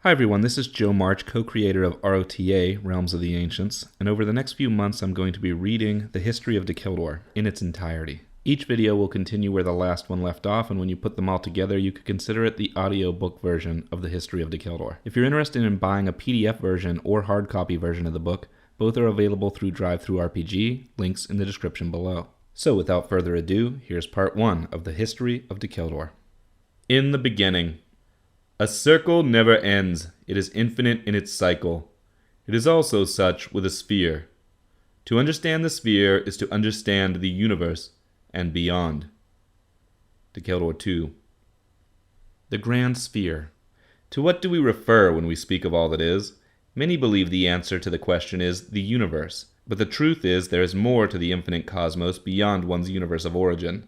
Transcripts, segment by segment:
Hi everyone, this is Joe March, co-creator of ROTA, Realms of the Ancients, and over the next few months I'm going to be reading the History of Dacheldor in its entirety. Each video will continue where the last one left off, and when you put them all together, you could consider it the audiobook version of the History of Dacheldor. If you're interested in buying a PDF version or hard copy version of the book, both are available through DriveThruRPG, links in the description below. So without further ado, here's part 1 of the History of Dacheldor. In the beginning. A circle never ends. It is infinite in its cycle. It is also such with a sphere. To understand the sphere is to understand the universe and beyond. Dacheldor 2. The grand sphere. To what do we refer when we speak of all that is? Many believe the answer to the question is the universe, but the truth is there is more to the infinite cosmos beyond one's universe of origin.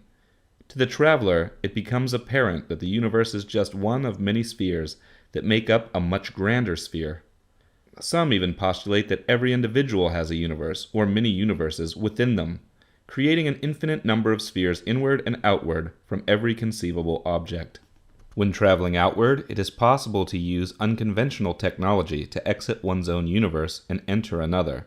To the traveler, it becomes apparent that the universe is just one of many spheres that make up a much grander sphere. Some even postulate that every individual has a universe, or many universes, within them, creating an infinite number of spheres inward and outward from every conceivable object. When traveling outward, it is possible to use unconventional technology to exit one's own universe and enter another.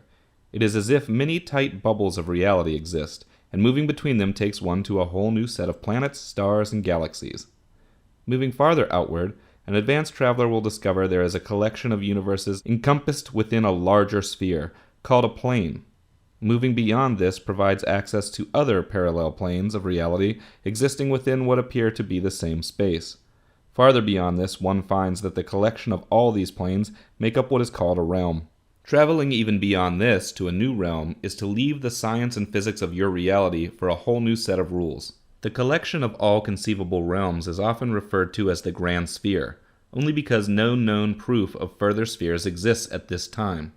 It is as if many tight bubbles of reality exist, and moving between them takes one to a whole new set of planets, stars, and galaxies. Moving farther outward, an advanced traveler will discover there is a collection of universes encompassed within a larger sphere, called a plane. Moving beyond this provides access to other parallel planes of reality existing within what appear to be the same space. Farther beyond this, one finds that the collection of all these planes make up what is called a realm. Traveling even beyond this to a new realm is to leave the science and physics of your reality for a whole new set of rules. The collection of all conceivable realms is often referred to as the grand sphere, only because no known proof of further spheres exists at this time.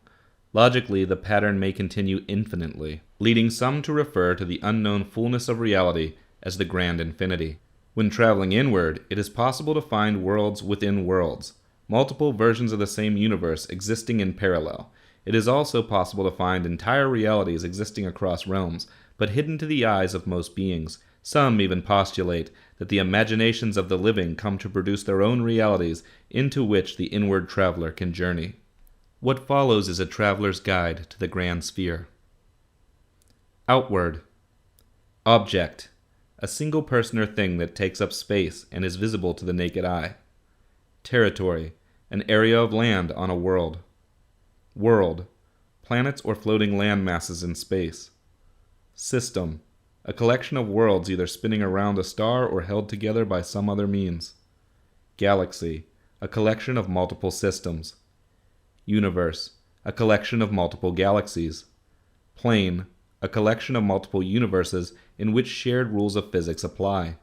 Logically, the pattern may continue infinitely, leading some to refer to the unknown fullness of reality as the grand infinity. When traveling inward, it is possible to find worlds within worlds, multiple versions of the same universe existing in parallel. It is also possible to find entire realities existing across realms, but hidden to the eyes of most beings. Some even postulate that the imaginations of the living come to produce their own realities into which the inward traveler can journey. What follows is a traveler's guide to the grand sphere. Outward. Object. A single person or thing that takes up space and is visible to the naked eye. Territory. An area of land on a world. World. Planets or floating land masses in space. System. A collection of worlds either spinning around a star or held together by some other means. Galaxy. A collection of multiple systems. Universe. A collection of multiple galaxies. Plane. A collection of multiple universes in which shared rules of physics apply.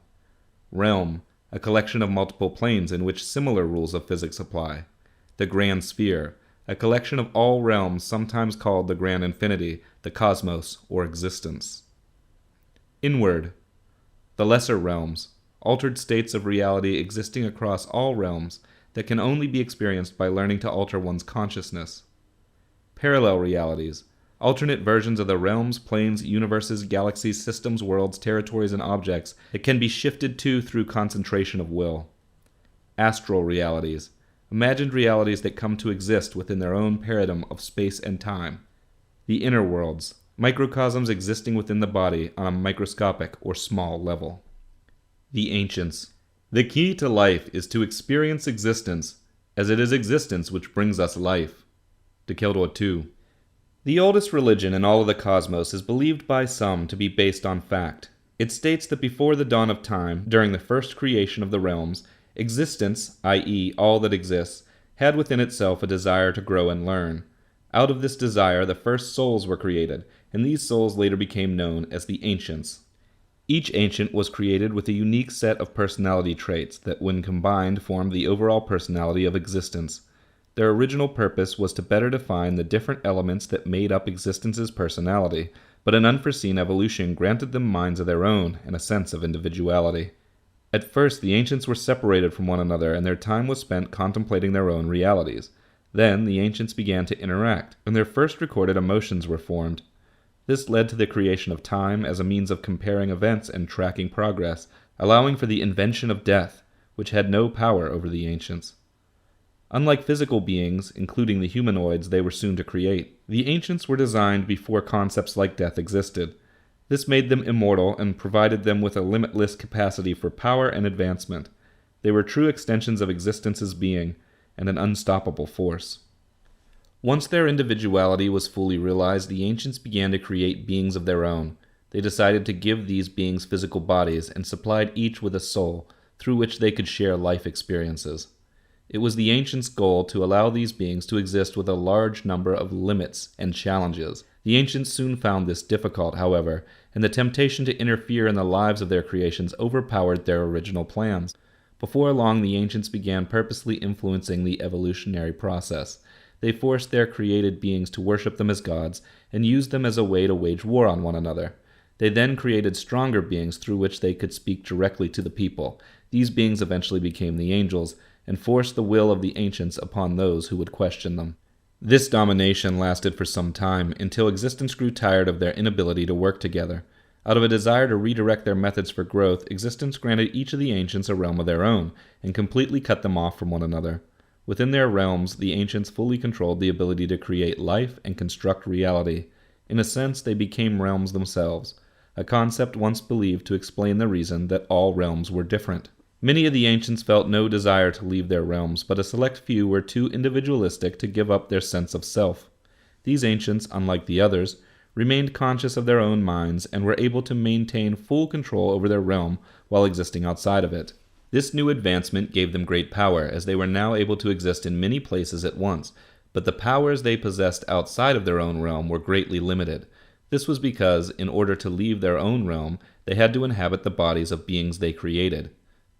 Realm. A collection of multiple planes in which similar rules of physics apply. The grand sphere. A collection of all realms, sometimes called the grand infinity, the cosmos, or existence. Inward. The lesser realms, altered states of reality existing across all realms that can only be experienced by learning to alter one's consciousness. Parallel realities, alternate versions of the realms, planes, universes, galaxies, systems, worlds, territories, and objects that can be shifted to through concentration of will. Astral realities, imagined realities that come to exist within their own paradigm of space and time. The inner worlds, microcosms existing within the body on a microscopic or small level. The ancients. The key to life is to experience existence, as it is existence which brings us life. Dacheldor 2. The oldest religion in all of the cosmos is believed by some to be based on fact. It states that before the dawn of time, during the first creation of the realms, existence, i.e., all that exists, had within itself a desire to grow and learn. Out of this desire, the first souls were created, and these souls later became known as the ancients. Each ancient was created with a unique set of personality traits that, when combined, formed the overall personality of existence. Their original purpose was to better define the different elements that made up existence's personality, but an unforeseen evolution granted them minds of their own and a sense of individuality. At first, the ancients were separated from one another, and their time was spent contemplating their own realities. Then, the ancients began to interact, and their first recorded emotions were formed. This led to the creation of time as a means of comparing events and tracking progress, allowing for the invention of death, which had no power over the ancients. Unlike physical beings, including the humanoids they were soon to create, the ancients were designed before concepts like death existed. This made them immortal and provided them with a limitless capacity for power and advancement. They were true extensions of existence's being, and an unstoppable force. Once their individuality was fully realized, the ancients began to create beings of their own. They decided to give these beings physical bodies and supplied each with a soul, through which they could share life experiences. It was the ancients' goal to allow these beings to exist with a large number of limits and challenges. The ancients soon found this difficult, however, and the temptation to interfere in the lives of their creations overpowered their original plans. Before long, the ancients began purposely influencing the evolutionary process. They forced their created beings to worship them as gods and used them as a way to wage war on one another. They then created stronger beings through which they could speak directly to the people. These beings eventually became the angels and forced the will of the ancients upon those who would question them. This domination lasted for some time, until existence grew tired of their inability to work together. Out of a desire to redirect their methods for growth, existence granted each of the ancients a realm of their own, and completely cut them off from one another. Within their realms, the ancients fully controlled the ability to create life and construct reality. In a sense, they became realms themselves, a concept once believed to explain the reason that all realms were different. Many of the ancients felt no desire to leave their realms, but a select few were too individualistic to give up their sense of self. These ancients, unlike the others, remained conscious of their own minds and were able to maintain full control over their realm while existing outside of it. This new advancement gave them great power, as they were now able to exist in many places at once, but the powers they possessed outside of their own realm were greatly limited. This was because, in order to leave their own realm, they had to inhabit the bodies of beings they created.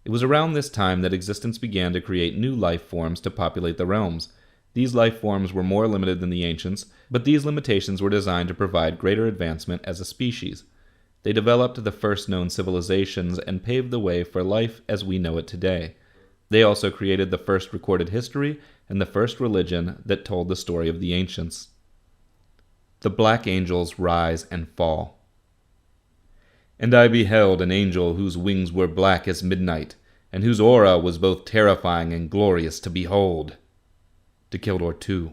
It was around this time that existence began to create new life forms to populate the realms. These life forms were more limited than the ancients, but these limitations were designed to provide greater advancement as a species. They developed the first known civilizations and paved the way for life as we know it today. They also created the first recorded history and the first religion that told the story of the ancients. The black angels rise and fall. And I beheld an angel whose wings were black as midnight, and whose aura was both terrifying and glorious to behold. Dacheldor 2.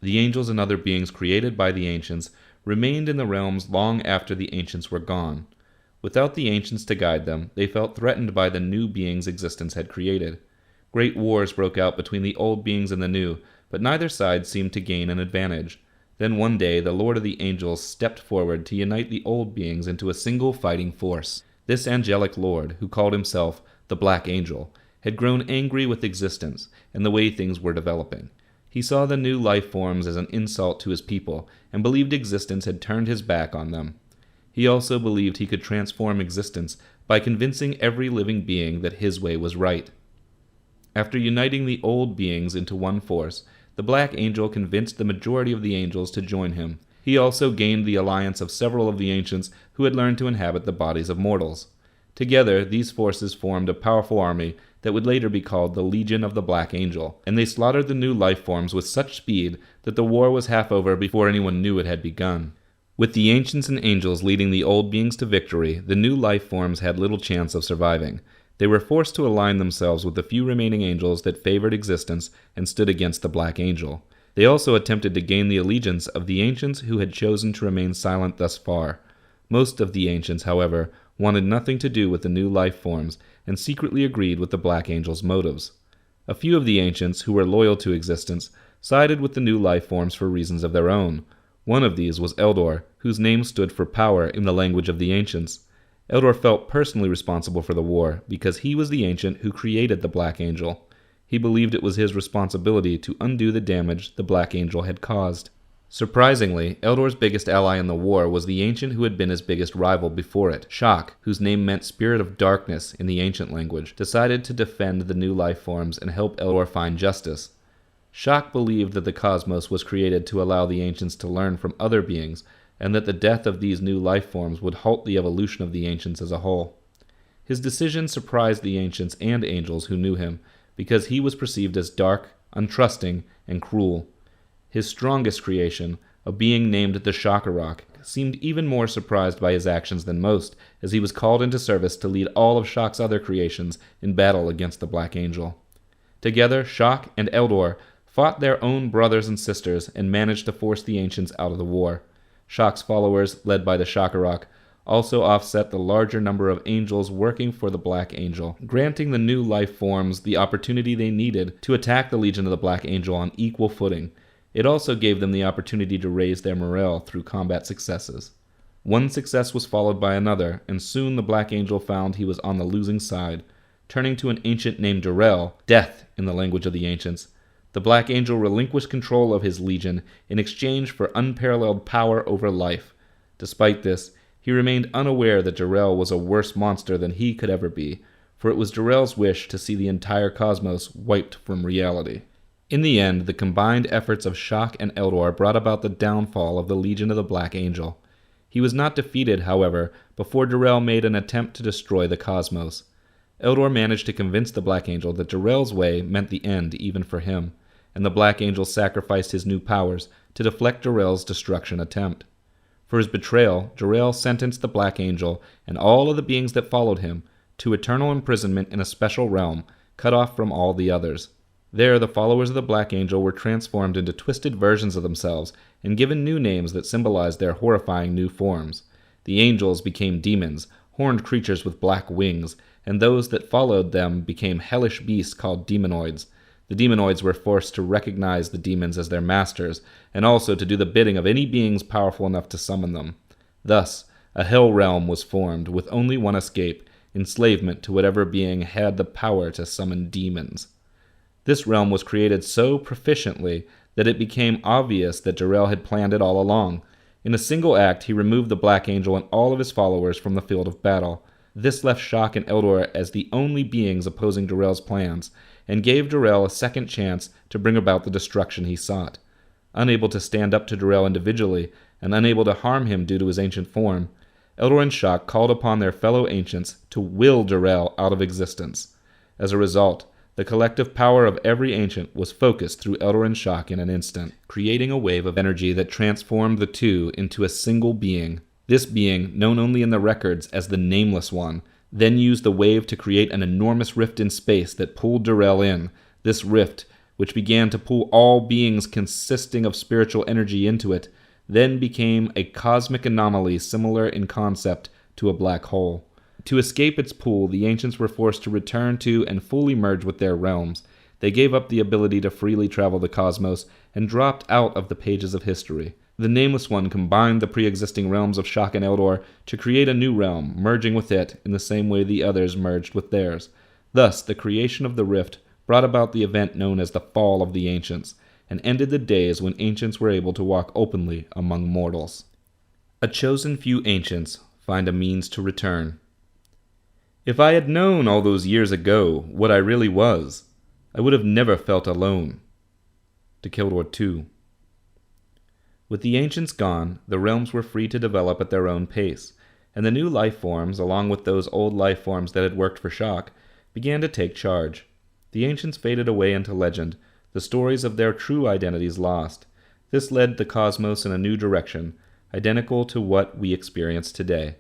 The angels and other beings created by the ancients remained in the realms long after the ancients were gone. Without the ancients to guide them, they felt threatened by the new beings existence had created. Great wars broke out between the old beings and the new, but neither side seemed to gain an advantage. Then one day the Lord of the Angels stepped forward to unite the old beings into a single fighting force. This angelic lord, who called himself the Black Angel, had grown angry with existence and the way things were developing. He saw the new life forms as an insult to his people and believed existence had turned his back on them. He also believed he could transform existence by convincing every living being that his way was right. After uniting the old beings into one force, the Black Angel convinced the majority of the angels to join him. He also gained the alliance of several of the ancients who had learned to inhabit the bodies of mortals. Together, these forces formed a powerful army that would later be called the Legion of the Black Angel, and they slaughtered the new life forms with such speed that the war was half over before anyone knew it had begun. With the ancients and angels leading the old beings to victory, the new life forms had little chance of surviving. They were forced to align themselves with the few remaining angels that favored existence and stood against the Black Angel. They also attempted to gain the allegiance of the ancients who had chosen to remain silent thus far. Most of the ancients, however, wanted nothing to do with the new life forms and secretly agreed with the Black Angel's motives. A few of the ancients who were loyal to existence sided with the new life forms for reasons of their own. One of these was Eldor, whose name stood for power in the language of the ancients. Eldor felt personally responsible for the war because he was the ancient who created the Black Angel. He believed it was his responsibility to undo the damage the Black Angel had caused. Surprisingly, Eldor's biggest ally in the war was the ancient who had been his biggest rival before it. Shak, whose name meant Spirit of Darkness in the ancient language, decided to defend the new life forms and help Eldor find justice. Shak believed that the cosmos was created to allow the ancients to learn from other beings, and that the death of these new life forms would halt the evolution of the ancients as a whole. His decision surprised the ancients and angels who knew him, because he was perceived as dark, untrusting, and cruel. His strongest creation, a being named the Shakarok, seemed even more surprised by his actions than most, as he was called into service to lead all of Shak's other creations in battle against the Black Angel. Together, Shak and Eldor fought their own brothers and sisters and managed to force the ancients out of the war. Shak's followers, led by the Shakarok, also offset the larger number of angels working for the Black Angel, granting the new life forms the opportunity they needed to attack the Legion of the Black Angel on equal footing. It also gave them the opportunity to raise their morale through combat successes. One success was followed by another, and soon the Black Angel found he was on the losing side. Turning to an ancient named Darrell, death in the language of the ancients, the Black Angel relinquished control of his legion in exchange for unparalleled power over life. Despite this, he remained unaware that Darrell was a worse monster than he could ever be, for it was Darrell's wish to see the entire cosmos wiped from reality. In the end, the combined efforts of Shak and Eldor brought about the downfall of the Legion of the Black Angel. He was not defeated, however, before Darrell made an attempt to destroy the cosmos. Eldor managed to convince the Black Angel that Darrell's way meant the end even for him, and the Black Angel sacrificed his new powers to deflect Darrell's destruction attempt. For his betrayal, Darrell sentenced the Black Angel and all of the beings that followed him to eternal imprisonment in a special realm, cut off from all the others. There, the followers of the Black Angel were transformed into twisted versions of themselves and given new names that symbolized their horrifying new forms. The angels became demons, horned creatures with black wings, and those that followed them became hellish beasts called demonoids. The demonoids were forced to recognize the demons as their masters, and also to do the bidding of any beings powerful enough to summon them. Thus, a hell realm was formed, with only one escape: enslavement to whatever being had the power to summon demons. This realm was created so proficiently that it became obvious that Darrell had planned it all along. In a single act, he removed the Black Angel and all of his followers from the field of battle. This left Shak and Eldor as the only beings opposing Darrell's plans, and gave Darrell a second chance to bring about the destruction he sought. Unable to stand up to Darrell individually, and unable to harm him due to his ancient form, Eldor and Shak called upon their fellow ancients to will Darrell out of existence. As a result, the collective power of every ancient was focused through Eldor and Shak in an instant, creating a wave of energy that transformed the two into a single being. This being, known only in the records as the Nameless One, then used the wave to create an enormous rift in space that pulled Darrell in. This rift, which began to pull all beings consisting of spiritual energy into it, then became a cosmic anomaly similar in concept to a black hole. To escape its pull, the ancients were forced to return to and fully merge with their realms. They gave up the ability to freely travel the cosmos and dropped out of the pages of history. The Nameless One combined the pre-existing realms of Shak and Eldor to create a new realm, merging with it in the same way the others merged with theirs. Thus, the creation of the rift brought about the event known as the Fall of the Ancients, and ended the days when ancients were able to walk openly among mortals. A chosen few ancients find a means to return. If I had known all those years ago what I really was, I would have never felt alone. Dacheldor 2. With the ancients gone, the realms were free to develop at their own pace, and the new life forms, along with those old life forms that had worked for Shak, began to take charge. The ancients faded away into legend, the stories of their true identities lost. This led the cosmos in a new direction, identical to what we experience today.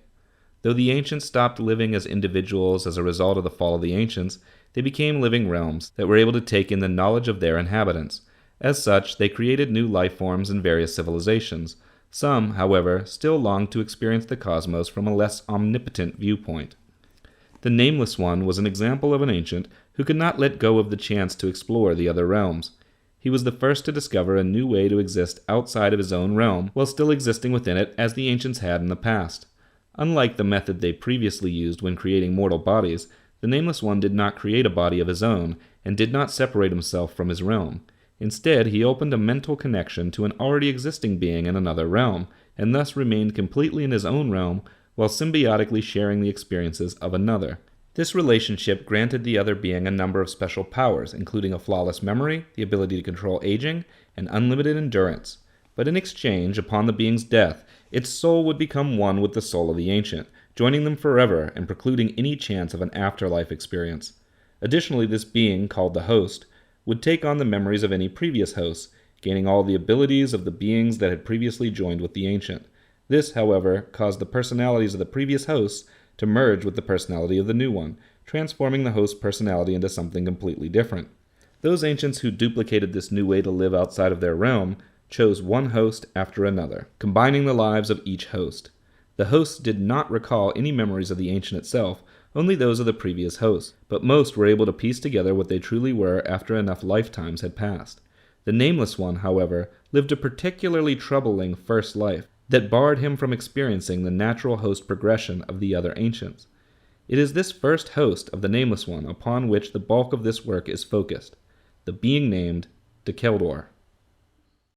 Though the ancients stopped living as individuals as a result of the fall of the ancients, they became living realms that were able to take in the knowledge of their inhabitants. As such, they created new life forms in various civilizations. Some, however, still longed to experience the cosmos from a less omnipotent viewpoint. The Nameless One was an example of an ancient who could not let go of the chance to explore the other realms. He was the first to discover a new way to exist outside of his own realm, while still existing within it as the ancients had in the past. Unlike the method they previously used when creating mortal bodies, the Nameless One did not create a body of his own, and did not separate himself from his realm. Instead, he opened a mental connection to an already existing being in another realm, and thus remained completely in his own realm while symbiotically sharing the experiences of another. This relationship granted the other being a number of special powers, including a flawless memory, the ability to control aging, and unlimited endurance. But in exchange, upon the being's death, its soul would become one with the soul of the ancient, joining them forever and precluding any chance of an afterlife experience. Additionally, this being, called the host, would take on the memories of any previous hosts, gaining all the abilities of the beings that had previously joined with the ancient. This, however, caused the personalities of the previous hosts to merge with the personality of the new one, transforming the host's personality into something completely different. Those ancients who duplicated this new way to live outside of their realm chose one host after another, combining the lives of each host. The hosts did not recall any memories of the ancient itself, only those of the previous hosts, but most were able to piece together what they truly were after enough lifetimes had passed. The Nameless One, however, lived a particularly troubling first life that barred him from experiencing the natural host progression of the other ancients. It is this first host of the Nameless One upon which the bulk of this work is focused, the being named Dacheldor.